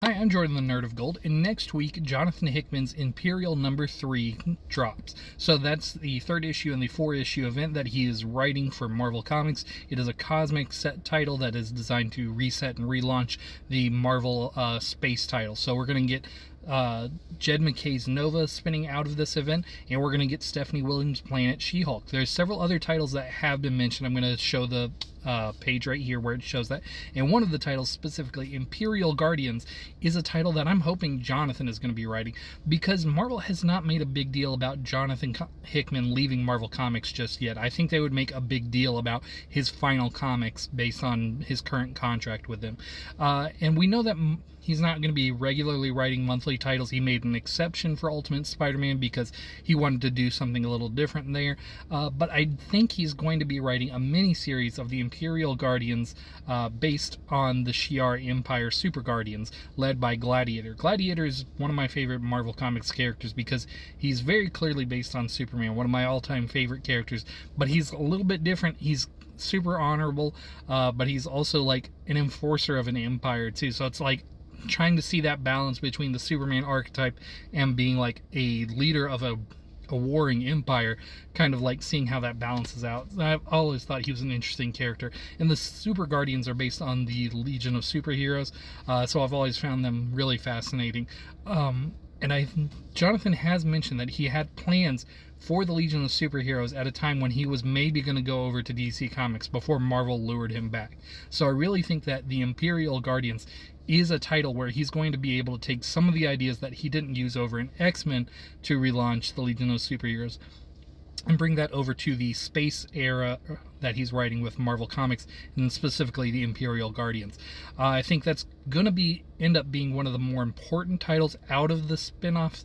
Hi, I'm Jordan the Nerd of Gold, and next week, Jonathan Hickman's Imperial #3 drops. So that's the third issue in the four-issue event that he is writing for Marvel Comics. It is a cosmic set title that is designed to reset and relaunch the Marvel space title. So we're going to get Jed MacKay's Nova spinning out of this event, and we're going to get Stephanie Williams' Planet She-Hulk. There's several other titles that have been mentioned. I'm going to show the page right here where it shows that, and one of the titles, specifically Imperial Guardians, is a title that I'm hoping Jonathan is going to be writing, because Marvel has not made a big deal about Jonathan Hickman leaving Marvel Comics just yet. I think they would make a big deal about his final comics based on his current contract with them, and we know that he's not going to be regularly writing monthly titles. He made an exception for Ultimate Spider-Man because he wanted to do something a little different there. But I think he's going to be writing a mini-series of the Imperial Guardians based on the Shi'ar Empire Super Guardians, led by Gladiator. Gladiator is one of my favorite Marvel Comics characters because he's very clearly based on Superman, one of my all-time favorite characters. But he's a little bit different. He's super honorable, but he's also like an enforcer of an empire too. So it's like trying to see that balance between the Superman archetype and being like a leader of a warring empire, kind of like seeing how that balances out. I've always thought he was an interesting character, and the Super Guardians are based on the Legion of Superheroes, so I've always found them really fascinating. And Jonathan has mentioned that he had plans for the Legion of Superheroes at a time when he was maybe going to go over to DC Comics before Marvel lured him back. So I really think that the Imperial Guardians is a title where he's going to be able to take some of the ideas that he didn't use over in X-Men to relaunch the Legion of Superheroes and bring that over to the space era that he's writing with Marvel Comics, and specifically the Imperial Guardians. I think that's going to end up being one of the more important titles out of the spin-off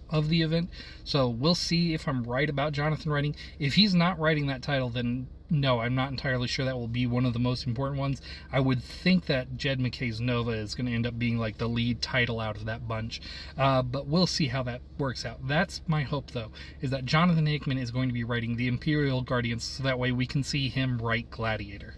of the event. So we'll see if I'm right about Jonathan writing. If he's not writing that title, then no, I'm not entirely sure that will be one of the most important ones. I would think that Jed MacKay's Nova is going to end up being like the lead title out of that bunch. But we'll see how that works out. That's my hope, though, is that Jonathan Hickman is going to be writing the Imperial Guardians, so that way we can see him write Gladiator.